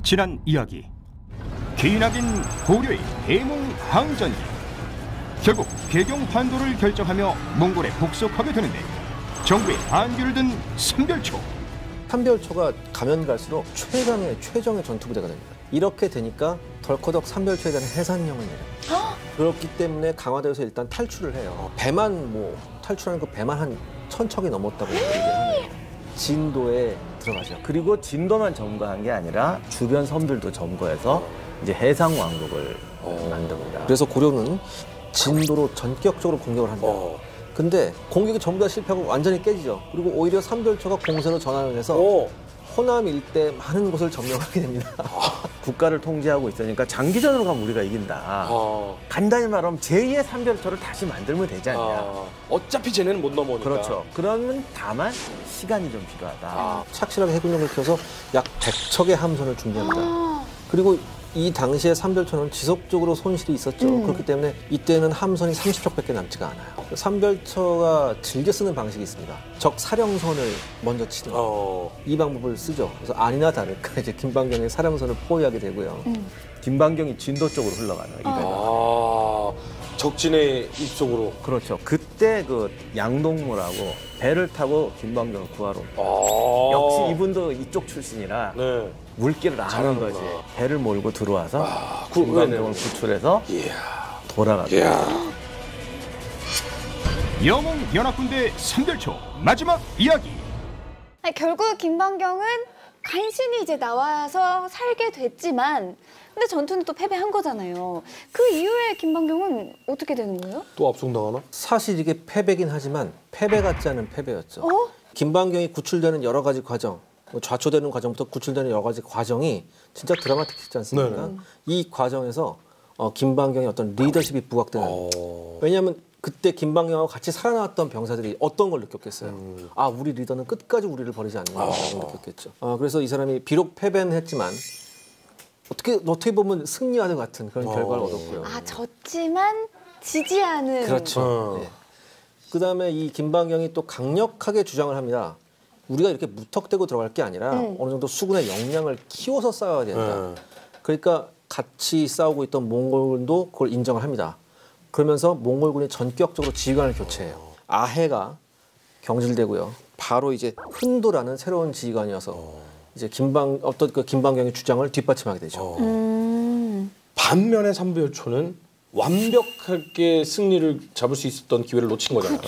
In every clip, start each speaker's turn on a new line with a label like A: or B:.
A: 지난 이야기, 기나긴 고려의 대몽항전기. 결국 개경 환도를 결정하며 몽골에 복속하게 되는데 정부의 반기를 든 삼별초.
B: 삼별초가 가면 갈수록 최강의 최정의 전투부대가 됩니다. 이렇게 되니까 덜커덕 삼별초에 대한 해산령을 내려요. 그렇기 때문에 강화도에서 일단 탈출을 해요. 배만 탈출하는 그 배만 한 1000척이 넘었다고 얘기하네요. 진도에 들어가죠.
C: 그리고 진도만 점거한 게 아니라 주변 섬들도 점거해서 이제 해상 왕국을 만듭니다.
B: 그래서 고려는 진도로 전격적으로 공격을 합니다. 근데 공격이 전부 다 실패하고 완전히 깨지죠. 그리고 오히려 삼별초가 공세로 전환을 해서 호남 일대 많은 곳을 점령하게 됩니다.
C: 국가를 통제하고 있으니까 장기전으로 가면 우리가 이긴다. 간단히 말하면 제2의 삼별초를 다시 만들면 되지 않냐.
D: 어차피 쟤네는 못 넘어오니까.
C: 그렇죠. 그러면 다만 시간이 좀 필요하다.
B: 착실하게 해군력을 켜서 약 100척의 함선을 준비합니다. 그리고 이 당시에 삼별초는 지속적으로 손실이 있었죠. 그렇기 때문에 이때는 함선이 30척밖에 남지가 않아요. 삼별초가 즐겨 쓰는 방식이 있습니다. 적 사령선을 먼저 치는 이 방법을 쓰죠. 그래서 아니나 다를까 이제 김방경의 사령선을 포위하게 되고요.
C: 김방경이 진도 쪽으로 흘러가는 이 배가.
D: 적진의 입속으로.
C: 그렇죠. 그때 그 양동무라고 배를 타고 김방경을 구하러 옵니다. 역시 이분도 이쪽 출신이라
D: 네.
C: 물길을 아는 거지. 배를 몰고 들어와서 김방경을 구출해서 돌아갑니다.
A: 영웅 연합군대 삼별초 마지막 이야기.
E: 아니, 결국 김방경은 간신히 이제 나와서 살게 됐지만 근데 전투는 또 패배한 거잖아요. 그 이후에 김방경은 어떻게 되는 거예요?
D: 또 압송당하나?
B: 사실 이게 패배긴 하지만 패배 같지 않은 패배였죠. 김방경이 구출되는 여러 가지 과정, 좌초되는 과정부터 구출되는 여러 가지 과정이 진짜 드라마틱하지 않습니까? 이 과정에서 김방경의 어떤 리더십이 부각되는. 왜냐하면 그때 김방경하고 같이 살아나왔던 병사들이 어떤 걸 느꼈겠어요? 아, 우리 리더는 끝까지 우리를 버리지 않는다고 느꼈겠죠. 그래서 이 사람이 비록 패배는 했지만 어떻게 보면 승리와도 같은 그런 결과를 얻었고요.
E: 졌지만 지지 않은.
B: 그렇죠. 네. 그다음에 이 김방경이 또 강력하게 주장을 합니다. 우리가 이렇게 무턱대고 들어갈 게 아니라 어느 정도 수군의 역량을 키워서 싸워야 된다. 그러니까 같이 싸우고 있던 몽골군도 그걸 인정을 합니다. 그러면서 몽골군이 전격적으로 지휘관을 교체해요. 아해가 경질되고요. 바로 이제 훈도라는 새로운 지휘관이어서 이제 김방경의 주장을 뒷받침하게 되죠.
D: 반면에 삼별초는 완벽하게 승리를 잡을 수 있었던 기회를 놓친 거잖아요.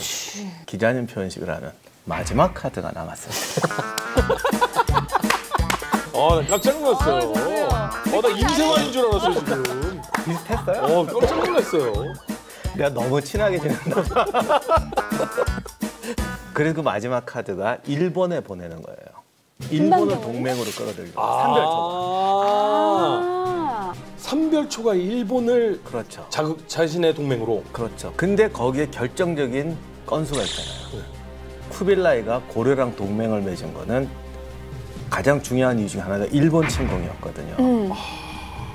C: 기자님 표현식을 하는 마지막 카드가 남았습니다.
D: 나 깜짝 놀랐어요. 나 임세환인 줄 알았어요, 지금.
C: 비슷했어요?
D: 깜짝 놀랐어요.
C: 내가 너무 친하게 지낸다. 그래서 그 마지막 카드가 일본에 보내는 거예요. 일본을 동맹으로 끌어들이고 삼별초가.
D: 삼별초가 일본을
C: 그렇죠.
D: 자신의 동맹으로.
C: 그렇죠. 근데 거기에 결정적인 건수가 있잖아요. 쿠빌라이가 고려랑 동맹을 맺은 거는 가장 중요한 이유 중에 하나가 일본 침공이었거든요.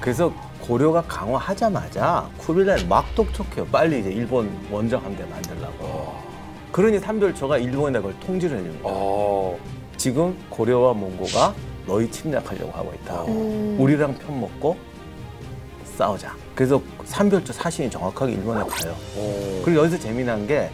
C: 그래서 고려가 강화하자마자 쿠빌라이 막 독촉해요. 빨리 이제 일본 원정 함대 만들라고. 그러니 삼별초가 일본에 그걸 통지를 해줍니다. 지금 고려와 몽고가 너희 침략하려고 하고 있다. 우리랑 편 먹고 싸우자. 그래서 삼별초 사신이 정확하게 일본에 가요. 그리고 여기서 재미난 게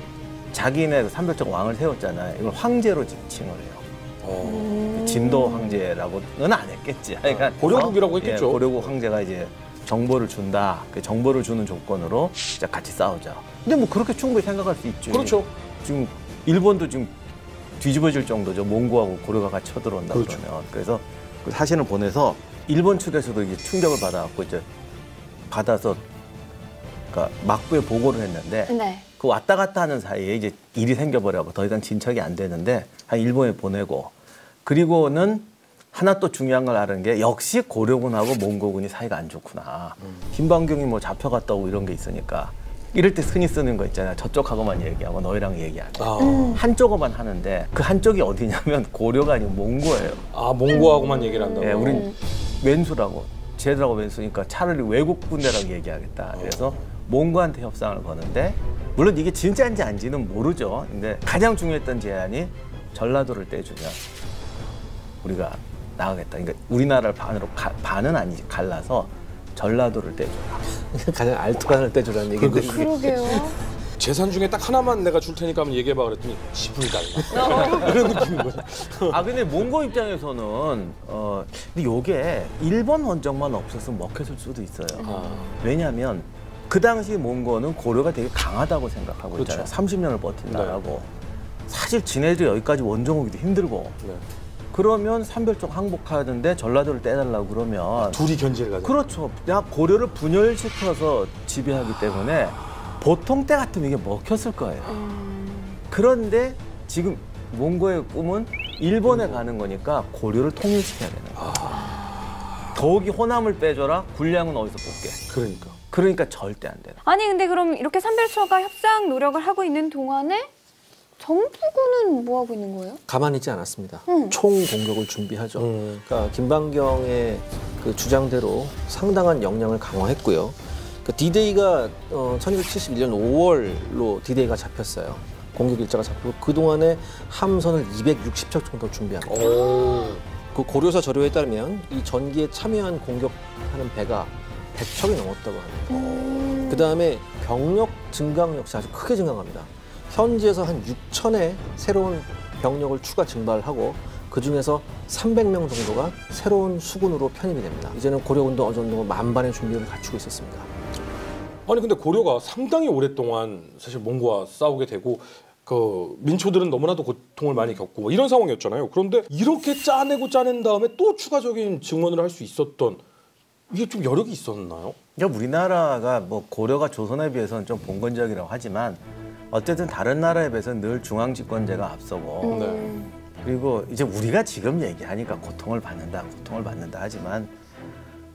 C: 자기네 삼별초가 왕을 세웠잖아요. 이걸 황제로 칭을 해요. 진도 황제라고는 안 했겠지. 그러니까
D: 고려국이라고 했겠죠.
C: 고려국 황제가 이제 정보를 준다. 그 정보를 주는 조건으로 진짜 같이 싸우자. 근데 뭐 그렇게 충분히 생각할 수 있죠.
D: 그렇죠.
C: 지금 일본도 지금 뒤집어질 정도죠. 몽고하고 고려가 같이 쳐들어온다 그러면. 그래서 그 사신을 보내서 일본 측에서도 이제 충격을 받아갖고 이제 받아서 그러니까 막부에 보고를 했는데 그 왔다 갔다 하는 사이에 이제 일이 생겨버려고 더 이상 진척이 안 되는데 한 일본에 보내고 그리고는 하나 또 중요한 걸 아는 게 역시 고려군하고 몽고군이 사이가 안 좋구나. 김방경이 뭐 잡혀갔다고 이런 게 있으니까 이럴 때 흔히 쓰는 거 있잖아요. 저쪽하고만 얘기하고 너희랑 얘기 안 해. 한쪽으로만 하는데 그 한쪽이 어디냐면 고려가 아니고 몽고예요.
D: 몽고하고만 얘기를 한다고.
C: 네, 우린 왼수라고. 쟤들하고 왼수니까 차라리 외국 군대라고 얘기하겠다. 그래서 몽고한테 협상을 거는데 물론 이게 진짜인지 아닌지는 모르죠. 근데 가장 중요했던 제안이 전라도를 떼주면 우리가 나가겠다. 그러니까 우리나라를 반은 아니지 갈라서 전라도를 떼줘라.
B: 가장 알토란을 떼주라는 얘기인데.
E: 그러게요.
D: 재산 중에 딱 하나만 내가 줄 테니까 한번 얘기해봐 그랬더니 집을 달라. 이런 느낌인 거야.
C: 아 근데 몽고 입장에서는 근데 요게 일본 원정만 없었으면 먹혔을 수도 있어요. 왜냐하면 그 당시 몽고는 고려가 되게 강하다고 생각하고
D: 그렇죠.
C: 있잖아요. 30년을 버틴 나라고. 사실 지네들이 여기까지 원정 오기도 힘들고.
D: 네.
C: 그러면 삼별쪽 항복하는데 전라도를 떼달라고 그러면
D: 둘이 견제를 가져.
C: 그렇죠. 그냥 고려를 분열시켜서 지배하기 때문에 보통 때 같으면 이게 먹혔을 거예요. 그런데 지금 몽고의 꿈은 일본에 가는 거니까 고려를 통일시켜야 되는 거예요. 더욱이 호남을 빼줘라. 군량은 어디서 뽑게. 그러니까 절대 안 돼요.
E: 아니 근데 그럼 이렇게 삼별초가 협상 노력을 하고 있는 동안에 정부군은 뭐 하고 있는 거예요?
B: 가만히 있지 않았습니다. 총 공격을 준비하죠. 그러니까 김방경의 그 주장대로 상당한 역량을 강화했고요. 그 D-Day가 1971년 5월로 D-Day가 잡혔어요. 공격 일자가 잡히고 그동안에 함선을 260척 정도 준비합니다. 그 고려사 자료에 따르면 이 전기에 참여한 공격하는 배가 100척이 넘었다고 합니다. 그다음에 병력 증강 역시 아주 크게 증강합니다. 현지에서 한 6천의 새로운 병력을 추가 증발을 하고 그중에서 300명 정도가 새로운 수군으로 편입이 됩니다. 이제는 고려군도 어느 정도 만반의 준비를 갖추고 있었습니다.
D: 아니 근데 고려가 상당히 오랫동안 사실 몽고와 싸우게 되고 그 민초들은 너무나도 고통을 많이 겪고 뭐 이런 상황이었잖아요. 그런데 이렇게 짜내고 짜낸 다음에 또 추가적인 증원을 할 수 있었던 이게 좀 여력이 있었나요?
C: 그러니까 우리나라가 뭐 고려가 조선에 비해서는 좀 봉건적이라고 하지만 어쨌든 다른 나라에 비해서는 늘 중앙집권제가 앞서고 그리고 이제 우리가 지금 얘기하니까 고통을 받는다 하지만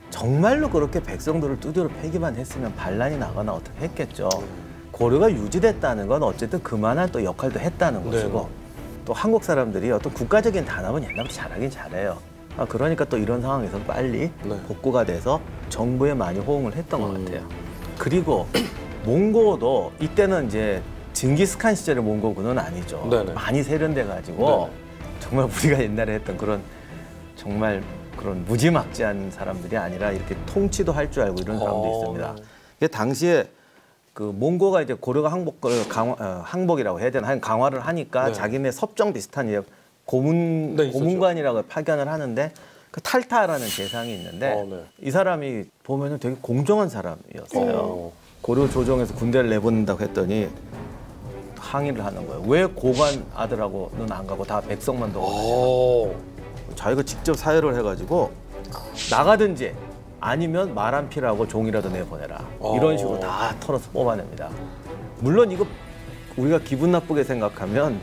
C: 정말로 그렇게 백성들을 두드려 패기만 했으면 반란이 나거나 어떻게 했겠죠. 고려가 유지됐다는 건 어쨌든 그만한 또 역할도 했다는 것이고 또 한국 사람들이 어떤 국가적인 단합은 옛날부터 잘하긴 잘해요. 그러니까 또 이런 상황에서 빨리 복구가 돼서 정부에 많이 호응을 했던 것 같아요. 그리고 몽고도 이때는 이제 징기스칸 시절의 몽고군은 아니죠. 많이 세련돼가지고 정말 우리가 옛날에 했던 그런 정말 그런 무지막지한 사람들이 아니라 이렇게 통치도 할 줄 알고 이런 사람도 있습니다. 이게 당시에 그 몽고가 이제 고려가 항복이라고 해야 되나 강화를 하니까 자기네 섭정 비슷한 이제 고문관이라고 파견을 하는데 그 탈타라는 재상이 있는데 이 사람이 보면은 되게 공정한 사람이었어요. 고려 조정에서 군대를 내보낸다고 했더니 항의를 하는 거예요. 왜 고관 아들하고는 안 가고 다 백성만 더 자기가 직접 사회를 해가지고 나가든지 아니면 말 안 피라고 종이라도 내보내라. 이런 식으로 다 털어서 뽑아냅니다. 물론 이거 우리가 기분 나쁘게 생각하면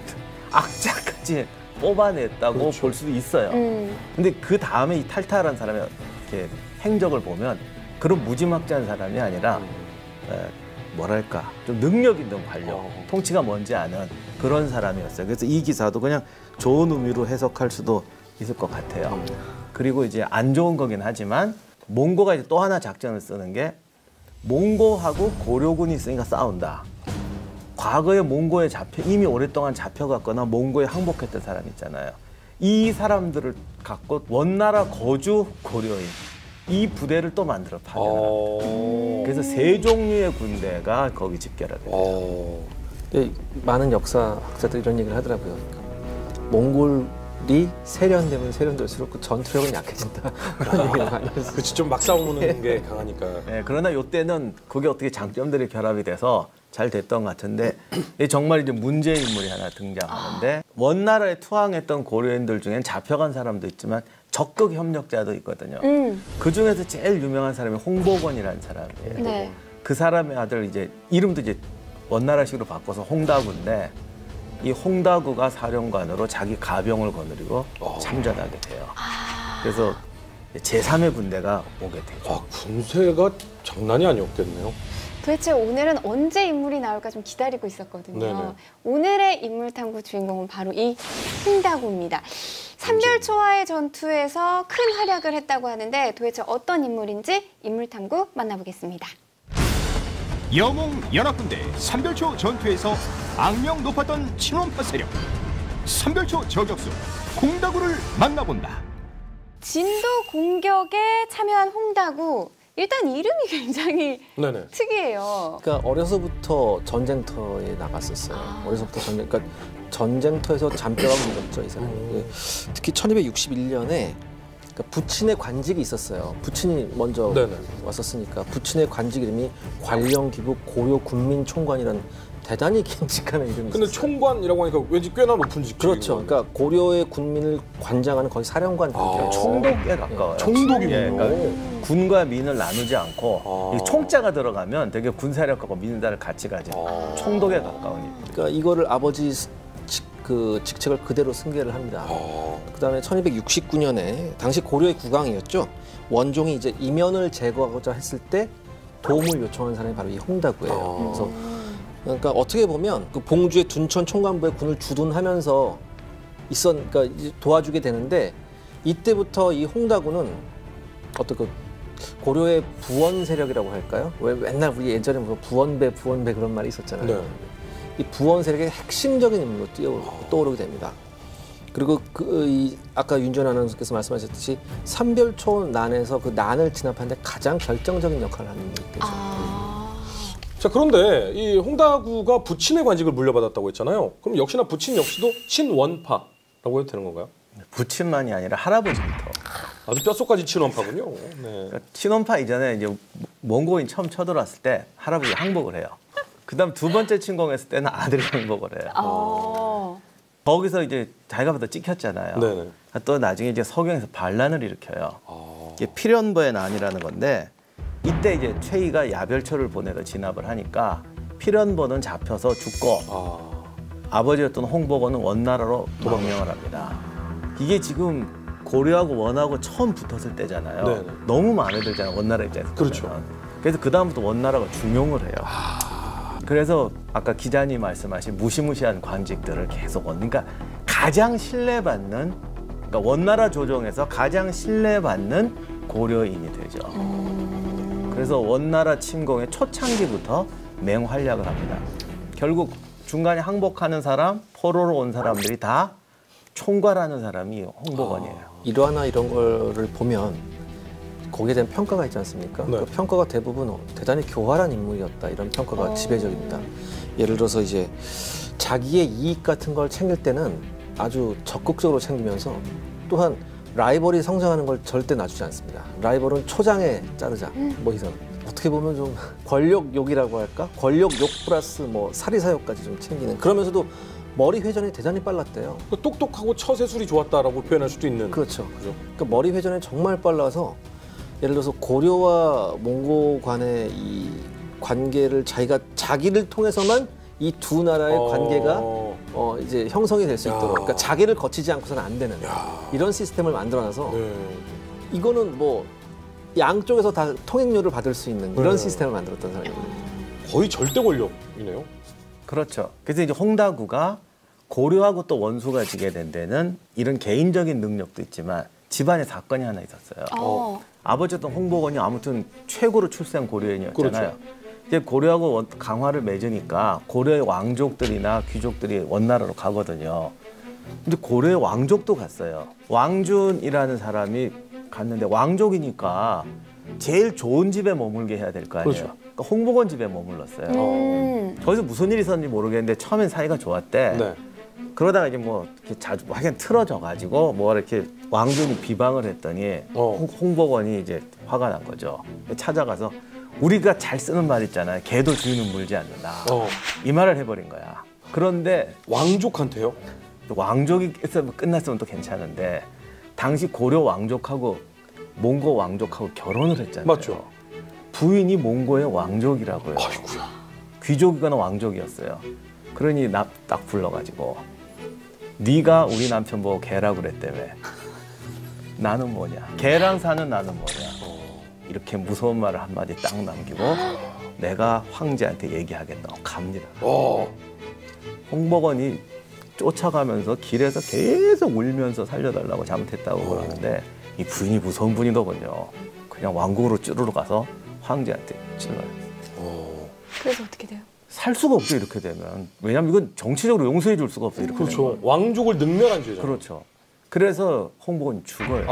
C: 악착같이 뽑아냈다고 볼 수도 있어요. 근데 그 다음에 이 탈타라는 사람의 이렇게 행적을 보면 그런 무지막지한 사람이 아니라 뭐랄까 좀 능력 있는 관료, 통치가 뭔지 아는 그런 사람이었어요. 그래서 이 기사도 그냥 좋은 의미로 해석할 수도 있을 것 같아요. 그리고 이제 안 좋은 거긴 하지만 몽고가 이제 또 하나 작전을 쓰는 게 몽고하고 고려군이 있으니까 싸운다. 과거에 몽고에 이미 오랫동안 잡혀갔거나 몽고에 항복했던 사람 있잖아요. 이 사람들을 갖고 원나라 거주 고려인 이 부대를 또 만들어 파견을 합니다. 그래서 세 종류의 군대가 거기 집결하게 돼요.
B: 많은 역사학자들이 이런 얘기를 하더라고요. 몽골이 세련되면 세련될수록 그 전투력은 약해진다. 그런 얘기를 많이 했어요.
D: 그치, 좀 막 싸우는 게 강하니까.
C: 그러나 이때는 그게 어떻게 장점들이 결합이 돼서 잘 됐던 것 같은데 정말 이제 문제 인물이 하나 등장하는데 원나라에 투항했던 고려인들 중엔 잡혀간 사람도 있지만 적극 협력자도 있거든요. 그 중에서 제일 유명한 사람이 홍보건이라는 사람이에요. 그 사람의 아들 이제 이름도 이제 원나라식으로 바꿔서 홍다구인데 이 홍다구가 사령관으로 자기 가병을 거느리고 참전하게 돼요. 그래서 제3의 군대가 오게 되죠.
D: 군세가 장난이 아니었겠네요.
E: 도대체 오늘은 언제 인물이 나올까 좀 기다리고 있었거든요. 오늘의 인물탐구 주인공은 바로 이 홍다구입니다. 삼별초와의 전투에서 큰 활약을 했다고 하는데 도대체 어떤 인물인지 인물탐구 만나보겠습니다.
A: 영웅 연합군대 삼별초 전투에서 악명 높았던 친원파 세력 삼별초 저격수 홍다구를 만나본다.
E: 진도 공격에 참여한 홍다구. 일단 이름이 굉장히
D: 네네.
E: 특이해요.
B: 그러니까 어려서부터 전쟁터에 나갔었어요. 어려서부터 그러니까 전쟁터에서 잔뼈가 묻었죠, 이 사람이. 특히 1261년에 그러니까 부친의 관직이 있었어요. 부친이 먼저
D: 네네.
B: 왔었으니까 부친의 관직 이름이 관령기부 고려군민총관이라는 대단히 긴직한 이름이
D: 근데
B: 있었어요.
D: 총관이라고 하니까 왠지 꽤나 높은 직책.
B: 그렇죠. 그러니까 고려의 군민을 관장하는 거의 사령관 급이에요.
C: 총독에 가까워요.
D: 총독이군요.
C: 예, 그러니까 군과 민을 나누지 않고 이 총자가 들어가면 되게 군사력하고 민사를 같이 가지. 총독에 가까운 일.
B: 그러니까 이거를 아버지 그 직책을 그대로 승계를 합니다. 그다음에 1269년에 당시 고려의 국왕이었죠. 원종이 이제 이면을 제거하고자 했을 때 도움을 요청한 사람이 바로 이 홍다구예요. 그래서 그러니까 어떻게 보면 그 봉주의 둔천 총관부의 군을 주둔하면서 그러니까 이제 도와주게 되는데 이때부터 이 홍다구는 어떤 그 고려의 부원 세력이라고 할까요? 왜 맨날 우리 예전에 뭐 부원배 그런 말이 있었잖아요.
D: 네.
B: 이 부원 세력의 핵심적인 인물로 떠오르게 됩니다. 그리고 아까 윤전 아나운서께서 말씀하셨듯이 삼별초 난에서 그 난을 진압하는데 가장 결정적인 역할을 하는 인물이죠.
D: 자, 그런데 이 홍다구가 부친의 관직을 물려받았다고 했잖아요. 그럼 역시나 부친 역시도 친원파라고 해도 되는 건가요?
C: 부친만이 아니라 할아버지부터.
D: 아주 뼛속까지 친원파군요. 네.
C: 그러니까 친원파 이전에 이제 몽고인 처음 쳐들어왔을 때 할아버지 항복을 해요. 그다음 두 번째 침공했을 때는 아들이 항복을 해요. 거기서 이제 자기가 보다 찍혔잖아요.
D: 네네.
C: 또 나중에 이제 서경에서 반란을 일으켜요. 이게 필연보의 난이라는 건데 이때 이제 최희가 야별초를 보내서 진압을 하니까 필연보는 잡혀서 죽고 아버지였던 홍보건은 원나라로 망명을 합니다. 이게 지금 고려하고 원하고 처음 붙었을 때잖아요.
D: 네네.
C: 너무 마음에 들잖아요. 원나라 입장에서.
D: 그렇죠.
C: 보면. 그래서 그다음부터 원나라가 중용을 해요. 그래서 아까 기자님 말씀하신 무시무시한 관직들을 계속 그러니까 가장 신뢰받는 그러니까 원나라 조정에서 가장 신뢰받는 고려인이 되죠. 그래서 원나라 침공의 초창기부터 맹활약을 합니다. 결국 중간에 항복하는 사람, 포로로 온 사람들이 다 총괄하는 사람이 홍보관이에요.
B: 일화나 이런 거를 보면 거기에 대한 평가가 있지 않습니까?
D: 네.
B: 그 평가가 대부분 대단히 교활한 인물이었다 이런 평가가 지배적입니다. 예를 들어서 이제 자기의 이익 같은 걸 챙길 때는 아주 적극적으로 챙기면서 또한 라이벌이 성장하는 걸 절대 놔주지 않습니다. 라이벌은 초장에 자르자. 뭐 이런 어떻게 보면 좀 권력욕이라고 할까? 권력욕 플러스 뭐 사리사욕까지 좀 챙기는. 그러면서도 머리 회전이 대단히 빨랐대요.
D: 똑똑하고 처세술이 좋았다라고 표현할 수도 있는.
B: 그렇죠.
D: 그죠?
B: 그러니까 머리 회전이 정말 빨라서 예를 들어서 고려와 몽고 간의 이 관계를 자기를 통해서만 이 두 나라의 관계가 이제 형성이 될 수 있도록 그러니까 자기를 거치지 않고서는 안 되는 이런 시스템을 만들어놔서 이거는 뭐 양쪽에서 다 통행료를 받을 수 있는 이런 시스템을 만들었던 사람이거든요.
D: 거의 절대 권력이네요.
C: 그렇죠. 그래서 이제 홍다구가 고려하고 또 원수가 지게 된 데는 이런 개인적인 능력도 있지만 집안에 사건이 하나 있었어요. 아버지였던 홍보건이 아무튼 최고로 출세한 고려인이었잖아요.
D: 그렇죠.
C: 이제 고려하고 강화를 맺으니까 고려의 왕족들이나 귀족들이 원나라로 가거든요. 근데 고려의 왕족도 갔어요. 왕준이라는 사람이 갔는데 왕족이니까 제일 좋은 집에 머물게 해야 될 거 아니에요.
D: 그렇죠.
C: 그러니까 홍보건 집에 머물렀어요. 거기서 무슨 일이 있었는지 모르겠는데 처음엔 사이가 좋았대.
D: 네.
C: 그러다가 이제 뭐 이렇게 자주 하여간 틀어져 가지고 뭐 이렇게 왕준이 비방을 했더니 홍보건이 이제 화가 난 거죠. 찾아가서 우리가 잘 쓰는 말 있잖아요. 개도 주인은 물지 않는다. 이 말을 해버린 거야. 그런데
D: 왕족한테요?
C: 왕족이 끝났으면 또 괜찮은데 당시 고려 왕족하고 몽고 왕족하고 결혼을 했잖아요.
D: 맞죠.
C: 부인이 몽고의 왕족이라고요.
D: 아이고야.
C: 귀족이거나 왕족이었어요. 그러니 나 딱 불러가지고 네가 우리 남편 보고 개라고 그랬다며. 나는 뭐냐. 개랑 사는 나는 뭐냐. 이렇게 무서운 말을 한마디 딱 남기고 내가 황제한테 얘기하겠다고 갑니다. 홍보건이 쫓아가면서 길에서 계속 울면서 살려달라고 잘못했다고 그러는데 이 부인이 무서운 분이더군요. 그냥 왕궁으로 쭈르르 가서 황제한테 찔러요.
E: 그래서 어떻게 돼요?
C: 살 수가 없죠 이렇게 되면. 왜냐하면 이건 정치적으로 용서해 줄 수가 없어요. 이렇게
D: 그렇죠.
C: 되면.
D: 왕족을 능멸한 죄잖아요.
C: 그렇죠. 그래서 홍복원이 죽어요.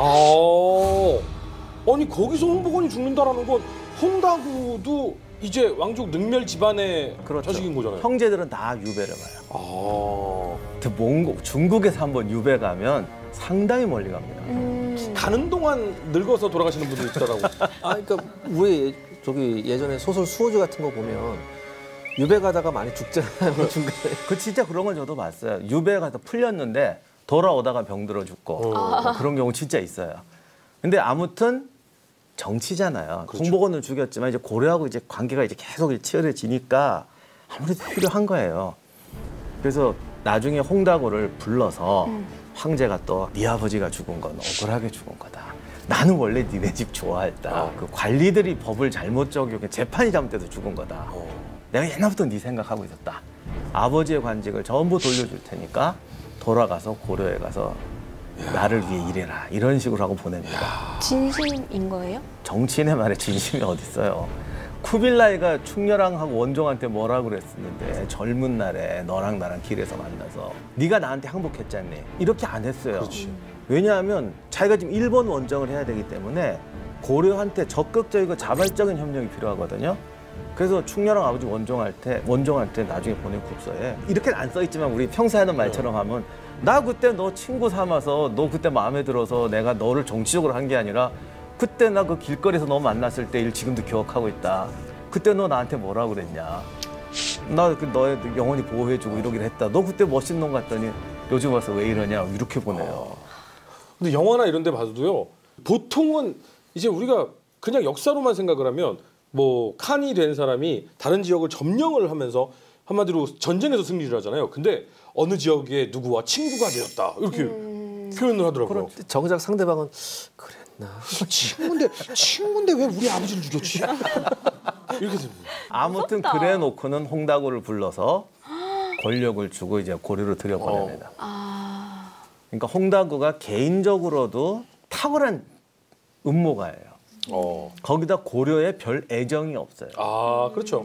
D: 아니 거기서 홍복원이 죽는다라는 건 홍다구도 이제 왕족 능멸 집안의
C: 그렇죠.
D: 자식인 거잖아요.
C: 형제들은 다 유배를 가요. 중국에서 한번 유배 가면 상당히 멀리 갑니다.
D: 가는 동안 늙어서 돌아가시는 분도 있더라고.
B: 그러니까 우리 저기 예전에 소설 수호지 같은 거 보면 유배 가다가 많이 죽잖아요. 중간에.
C: 그 진짜 그런 걸 저도 봤어요. 유배 가서 풀렸는데 돌아오다가 병들어 죽고 그런 경우 진짜 있어요. 근데 아무튼 정치잖아요.
D: 그렇죠.
C: 홍복원을 죽였지만 이제 고려하고 이제 관계가 이제 계속 치열해지니까 아무래도 필요한 거예요. 그래서 나중에 홍다구를 불러서 황제가 또 네 아버지가 죽은 건 억울하게 죽은 거다. 나는 원래 니네 집 좋아했다. 그 관리들이 법을 잘못 적용해 재판이 잘못돼서 죽은 거다. 내가 옛날부터 네 생각하고 있었다. 아버지의 관직을 전부 돌려줄 테니까 돌아가서 고려에 가서 나를 위해 일해라. 이런 식으로 하고 보냅니다.
E: 진심인 거예요?
C: 정치인의 말에 진심이 어딨어요. 쿠빌라이가 충렬왕하고 원종한테 뭐라고 그랬었는데 젊은 날에 너랑 나랑 길에서 만나서 네가 나한테 항복했잖니. 이렇게 안 했어요.
D: 그렇지.
C: 왜냐하면 자기가 지금 일본 원정을 해야 되기 때문에 고려한테 적극적이고 자발적인 협력이 필요하거든요. 그래서 충렬왕 아버지 원종한테 나중에 보낸 국서에 이렇게는 안 써있지만 우리 평소에 하는 말처럼 하면 나 그때 너 친구 삼아서 너 그때 마음에 들어서 내가 너를 정치적으로 한 게 아니라 그때 나 그 길거리에서 너 만났을 때 일 지금도 기억하고 있다. 그때 너 나한테 뭐라고 그랬냐. 나 너의 영원히 보호해주고 이러기로 했다. 너 그때 멋진 놈 같더니 요즘 와서 왜 이러냐. 이렇게 보내요.
D: 근데 영화나 이런 데 봐도요. 보통은 이제 우리가 그냥 역사로만 생각을 하면 뭐 칸이 된 사람이 다른 지역을 점령을 하면서 한마디로 전쟁에서 승리를 하잖아요. 근데 어느 지역에 누구와 친구가 되었다. 이렇게 표현을 하더라고요.
B: 정작 상대방은 그랬나?
D: 친구인데 왜 우리 아버지를 죽였지? 이렇게 됩니다.
C: 아무튼
E: 무섭다.
C: 그래 놓고는 홍다구를 불러서 권력을 주고 이제 고려로 들여보냅니다. 그러니까 홍다구가 개인적으로도 탁월한 음모가예요. 거기다 고려에 별 애정이 없어요.
D: 그렇죠.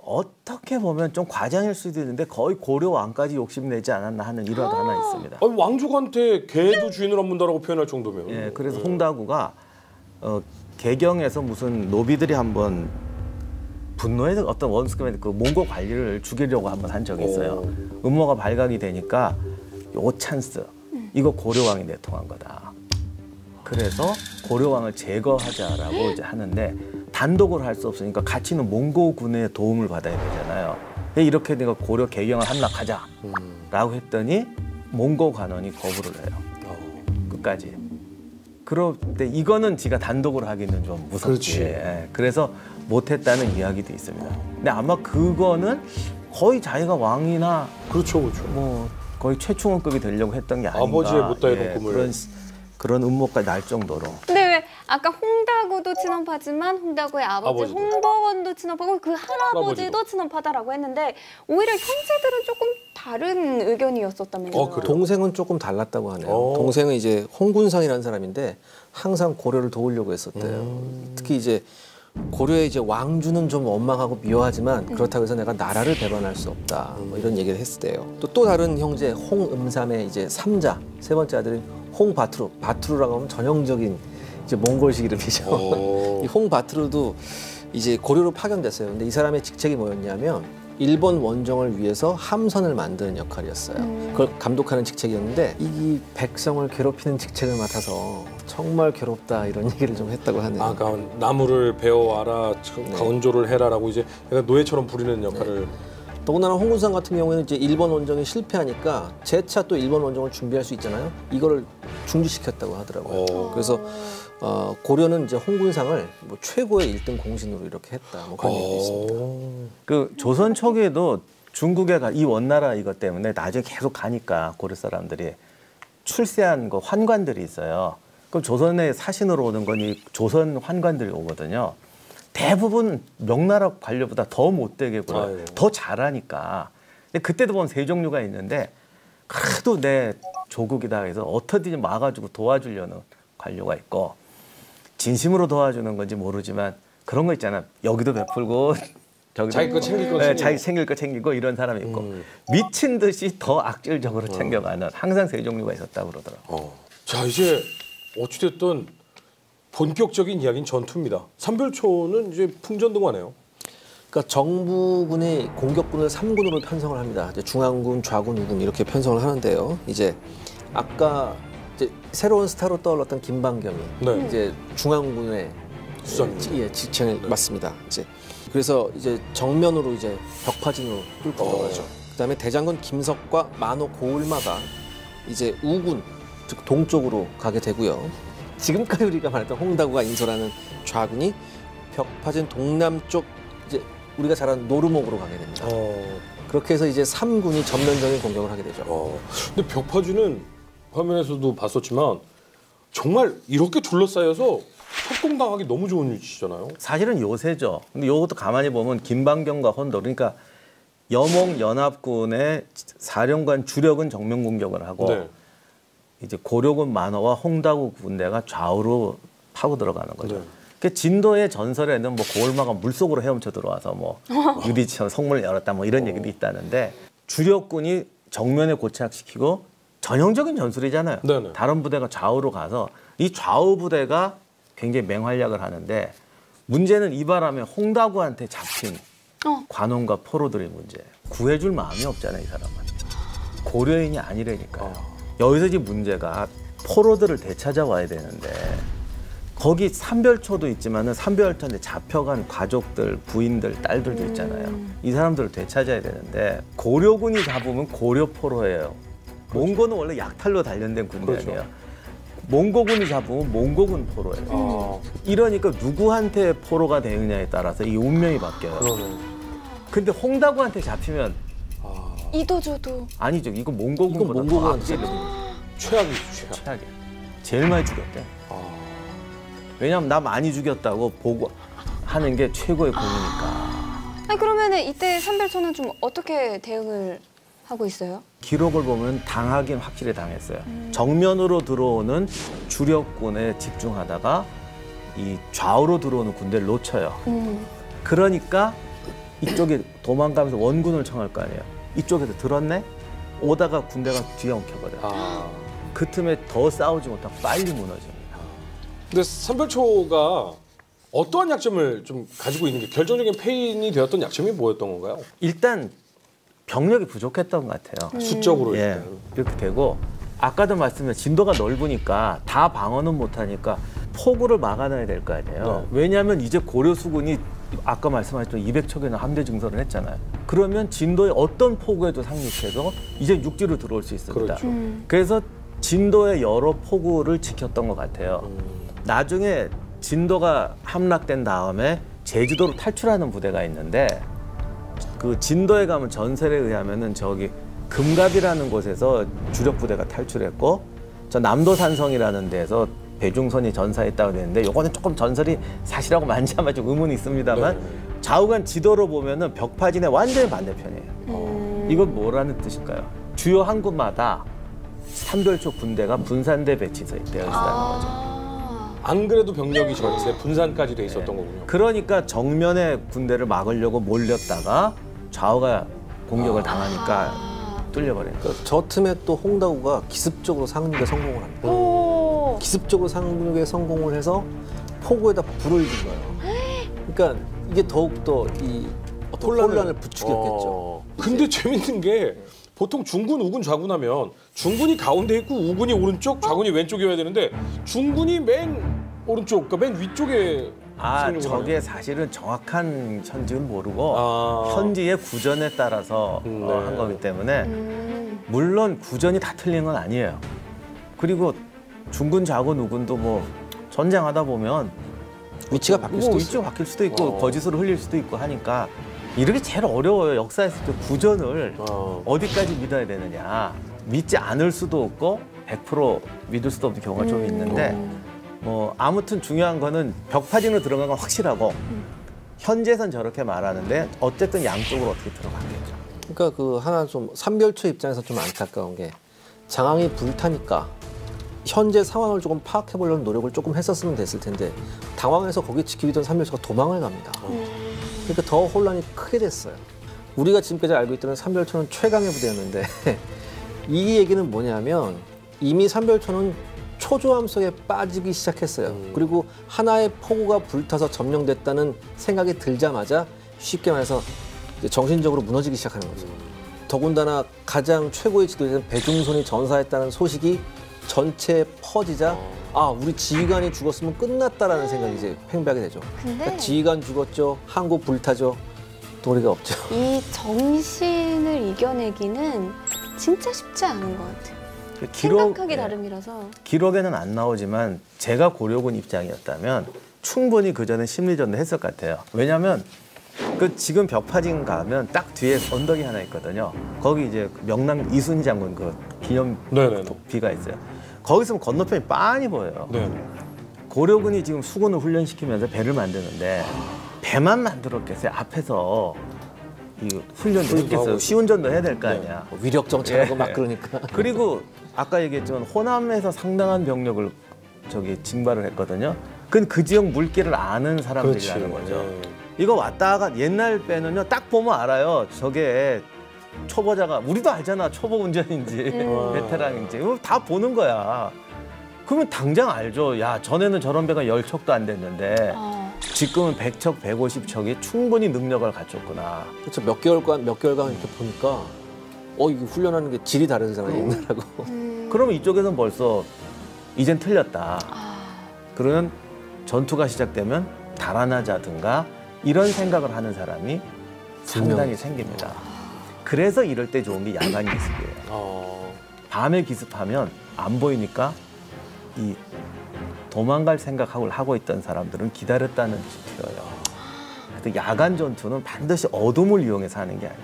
C: 어떻게 보면 좀 과장일 수도 있는데 거의 고려 왕까지 욕심내지 않았나 하는 일화도 하나 있습니다.
D: 아니, 왕족한테 개도 주인을 안 문다라고 표현할 정도면.
C: 예, 그래서 홍다구가 개경에서 무슨 노비들이 한번 분노해서 어떤 원수급의 그 몽고 관리를 죽이려고 한번 한 적이 있어요. 음모가 발각이 되니까 요 찬스 이거 고려왕이 내통한 거다. 그래서 고려왕을 제거하자라고 이제 하는데 단독으로 할 수 없으니까 같이 있는 몽고군의 도움을 받아야 되잖아요. 이렇게 내가 고려 개경을 함락하자라고 했더니 몽고 관원이 거부를 해요. 끝까지. 그런데 이거는 지가 단독으로 하기는 좀 무섭지.
D: 그렇지.
C: 예, 그래서 못했다는 이야기도 있습니다. 근데 아마 그거는 거의 자기가 왕이나
D: 그렇죠.
C: 뭐 거의 최충원급이 되려고 했던 게 아닌가.
D: 아버지의 못다이 놓은 꿈을.
C: 그런 음모까지 날 정도로.
E: 근데 왜 아까 홍다구도 친업하지만 홍다구의 아버지
D: 아버지도.
E: 홍복원도 친업하고 그 할아버지도 친업하다라고 했는데 오히려 형제들은 조금 다른 의견이었었다면서요.
D: 그래요?
B: 동생은 조금 달랐다고 하네요. 동생은 이제 홍군상이라는 사람인데 항상 고려를 도우려고 했었대요. 특히 이제 고려의 이제 왕주는 좀 원망하고 미워하지만 그렇다고 해서 내가 나라를 배반할 수 없다. 뭐 이런 얘기를 했었대요. 또 다른 형제 홍음삼의 이제 삼자 세 번째 아들인 홍바투르. 바투르라고 하면 전형적인 이제 몽골식 이름이죠. 이 홍바투르도 이제 고려로 파견됐어요. 근데 이 사람의 직책이 뭐였냐면 일본 원정을 위해서 함선을 만드는 역할이었어요. 그걸 감독하는 직책이었는데 이 백성을 괴롭히는 직책을 맡아서 정말 괴롭다 이런 얘기를 좀 했다고 하네요.
D: 그러니까 나무를 베어와라, 가운조를 해라라고 이제 약간 노예처럼 부리는 역할을.
B: 더군다나 홍군상 같은 경우에는 이제 일본 원정이 실패하니까 재차 또 일본 원정을 준비할 수 있잖아요. 이거를 중지시켰다고 하더라고요. 그래서 고려는 이제 홍군상을 뭐 최고의 1등 공신으로 이렇게 했다. 뭐 그런 얘기도 있습니다.
C: 그 조선 초기에도 중국에 이 원나라 이것 때문에 나중에 계속 가니까 고려 사람들이 출세한 그 환관들이 있어요. 그럼 조선에 사신으로 오는 건 이 조선 환관들이 오거든요. 대부분 명나라 관료보다 더 못되게 굴어요. 더 잘하니까. 근데 그때도 보면 세 종류가 있는데 그래도 내 조국이다 해서 어떻게든 막아주고 도와주려는 관료가 있고 진심으로 도와주는 건지 모르지만 그런 거 있잖아. 여기도 베풀고
D: 자기 거 챙길 거
C: 네,
D: 챙기고.
C: 자기 챙길 거 챙기고 이런 사람이 있고 미친 듯이 더 악질적으로 챙겨가는 항상 세 종류가 있었다고 그러더라고요.
D: 자, 이제 어찌됐든 본격적인 이야기는 전투입니다. 삼별초는 이제 풍전등화네요.
B: 그러니까 정부군이 공격군을 3군으로 편성을 합니다. 이제 중앙군, 좌군, 우군 이렇게 편성을 하는데요. 이제 아까 이제 새로운 스타로 떠올랐던 김방겸이
D: 네.
B: 이제 중앙군의
D: 수장님.
B: 직책을 맡습니다. 이제 그래서 이제 정면으로 이제 벽파진으로 뚫고 들어가죠. 그다음에 대장군 김석과 만호 고을마가 이제 우군 즉 동쪽으로 가게 되고요. 지금까지 우리가 말했던 홍다구가 인솔하는 좌군이 벽파진 동남쪽 이제 우리가 잘 아는 노르목으로 가게 됩니다. 그렇게 해서 이제 3군이 전면적인 공격을 하게 되죠.
D: 근데 벽파진은 화면에서도 봤었지만 정말 이렇게 둘러싸여서 협공당하기 너무 좋은 위치잖아요.
C: 사실은 요새죠. 근데 이것도 가만히 보면 김방겸과 헌도 그러니까 여몽 연합군의 사령관 주력은 정면 공격을 하고
D: 네.
C: 이제 고려군 만호와 홍다구 군대가 좌우로 파고 들어가는 거죠.
D: 네.
C: 그 진도의 전설에는 뭐 고을마가 물속으로 헤엄쳐 들어와서 뭐 유리처럼 성문을 열었다 뭐 이런 얘기도 있다는데 주력군이 정면에 고착시키고 전형적인 전술이잖아요.
D: 네네.
C: 다른 부대가 좌우로 가서 이 좌우 부대가 굉장히 맹활약을 하는데 문제는 이 바람에 홍다구한테 잡힌 관원과 포로들의 문제예요. 구해줄 마음이 없잖아요, 이 사람은. 고려인이 아니라니까요. 여기서 지금 문제가 포로들을 되찾아와야 되는데 거기 삼별초도 있지만은 삼별초인데 잡혀간 가족들, 부인들, 딸들도 있잖아요. 이 사람들을 되찾아야 되는데 고려군이 잡으면 고려 포로예요. 몽고는 원래 약탈로 단련된 군대 아니에요. 몽고군이 잡으면 몽고군 포로예요. 이러니까 누구한테 포로가 되느냐에 따라서 이 운명이 바뀌어요. 근데 홍다구한테 잡히면
E: 이도저도.
C: 아니죠. 이거 몽고군보다 더
B: 몽고군한테
C: 악질이에요.
D: 최악이죠, 최악.
C: 최악이에요. 제일 많이 죽였대. 왜냐하면 나 많이 죽였다고 보고 하는 게 최고의 공이니까.
E: 아니 그러면은 이때 삼별초는 좀 어떻게 대응을 하고 있어요?
C: 기록을 보면 당하긴 확실히 당했어요. 정면으로 들어오는 주력군에 집중하다가 이 좌우로 들어오는 군대를 놓쳐요. 그러니까 이쪽에 도망가면서 원군을 청할 거 아니에요. 이쪽에서 들었네? 오다가 군대가 뒤에 엉켜버려요. 그 틈에 더 싸우지 못하고 빨리 무너집니다.
D: 근데 삼별초가 어떠한 약점을 좀 가지고 있는 게 결정적인 패인이 되었던 약점이 뭐였던 건가요?
C: 일단 병력이 부족했던 것 같아요.
D: 수적으로
C: 예, 이렇게 되고 아까도 말씀드린 진도가 넓으니까 다 방어는 못하니까 포구를 막아놔야 될 거 아니에요. 왜냐하면 이제 고려 수군이 아까 말씀하셨던 200척이나 함대 증설을 했잖아요. 그러면 진도의 어떤 포구에도 상륙해서 이제 육지로 들어올 수 있습니다.
D: 그렇죠.
C: 그래서 진도의 여러 포구를 지켰던 것 같아요. 나중에 진도가 함락된 다음에 제주도로 탈출하는 부대가 있는데 그 진도에 가면 전설에 의하면은 저기 금갑이라는 곳에서 주력 부대가 탈출했고 저 남도산성이라는 데서 배중선이 전사했다고 되는데 요거는 조금 전설이 사실하고 맞냐마 좀 의문이 있습니다만 좌우간 지도로 보면은 벽파진의 완전히 반대편이에요. 이건 뭐라는 뜻일까요? 주요 항구마다 삼별초 군대가 분산돼 배치되어 있다는 거죠.
D: 안 그래도 병력이 전세 분산까지 돼 있었던 거군요.
C: 그러니까 정면에 군대를 막으려고 몰렸다가 좌우가 공격을 당하니까 뚫려버린 거예요.
B: 그러니까 저 틈에 또 홍다구가 기습적으로 상륙에 성공을 합니다. 기습적으로 상륙에 성공을 해서 포구에다 불을 진 거예요. 그러니까 이게 더욱더 이 어떤 혼란을 부추겼겠죠.
D: 근데 재밌는 게 보통 중군, 우군, 좌군 하면 중군이 가운데 있고 우군이 오른쪽, 좌군이 왼쪽이어야 되는데 중군이 맨 오른쪽, 그러니까 맨 위쪽에
C: 저게 사실은 정확한 현지는 모르고
D: 아.
C: 현지의 구전에 따라서 한 거기 때문에 물론 구전이 다 틀린 건 아니에요. 그리고 중군, 좌군, 우군도 뭐 전쟁하다 보면
B: 위치가 바뀔 수도
C: 위치가
B: 있어요.
C: 바뀔 수도 있고 거짓으로 흘릴 수도 있고 하니까 이렇게 제일 어려워요. 역사에서 구전을 어디까지 믿어야 되느냐. 믿지 않을 수도 없고 100% 믿을 수도 없는 경우가 좀 있는데 뭐 아무튼 중요한 거는 벽파진으로 들어간 건 확실하고 현재선 저렇게 말하는데 어쨌든 양쪽으로 어떻게 들어갔겠죠.
B: 그러니까 그 하나 좀 삼별초 입장에서 좀 안타까운 게 장항이 불타니까 현재 상황을 조금 파악해 보려는 노력을 조금 했었으면 됐을 텐데 당황해서 거기 지키고 있던 삼별초가 도망을 갑니다. 그러니까 더 혼란이 크게 됐어요. 우리가 지금까지 알고 있던 삼별초는 최강의 부대였는데 이 얘기는 뭐냐면 이미 삼별초는 초조함 속에 빠지기 시작했어요. 그리고 하나의 포구가 불타서 점령됐다는 생각이 들자마자 쉽게 말해서 이제 정신적으로 무너지기 시작하는 거죠. 더군다나 가장 최고의 지도자인 배중손이 전사했다는 소식이 전체에 퍼지자 아 우리 지휘관이 죽었으면 끝났다라는 생각이 이제 팽배하게 되죠. 그러니까 지휘관 죽었죠. 항구 불타죠. 도리가 없죠.
E: 이 정신을 이겨내기는 진짜 쉽지 않은 것 같아요. 생각하기 나름이라서.
C: 기록에는 안 나오지만 제가 고려군 입장이었다면 충분히 그 전에 심리전도 했을 것 같아요. 왜냐하면 그 지금 벽파진 가면 딱 뒤에 언덕이 하나 있거든요. 거기 이제 명남 이순희 장군 그 기념비가 있어요. 거기서 건너편이 빤히 보여요. 고려군이 지금 수군을 훈련시키면서 배를 만드는데 배만 만들었겠어요. 앞에서 이 훈련도 했겠어요. 시운전도 해야 될 거 아니야.
B: 위력 정찰하고 막 그러니까.
C: 그리고 아까 얘기했지만 호남에서 상당한 병력을 저기 징발을 했거든요. 그건 그 지역 물길을 아는 사람들이라는 거죠. 이거 왔다가 옛날 배는요 딱 보면 알아요. 저게 초보자가 우리도 알잖아. 초보 운전인지 베테랑인지 이거 다 보는 거야. 그러면 당장 알죠. 야 전에는 저런 배가 10척도 안 됐는데 지금은 100척, 150척이 충분히 능력을 갖췄구나.
B: 그렇죠. 몇 개월간 이렇게 보니까 이게 훈련하는 게 질이 다르잖아요. 옛날하고.
C: 그러면 이쪽에서는 벌써 이젠 틀렸다. 그러면 전투가 시작되면 달아나자든가 이런 생각을 하는 사람이 상당히 생깁니다. 그래서 이럴 때 좋은 게 야간 기습이에요. 밤에 기습하면 안 보이니까 이 도망갈 생각을 하고 있던 사람들은 기다렸다는 뜻이에요. 그래서 야간 전투는 반드시 어둠을 이용해서 하는 게 아니에요.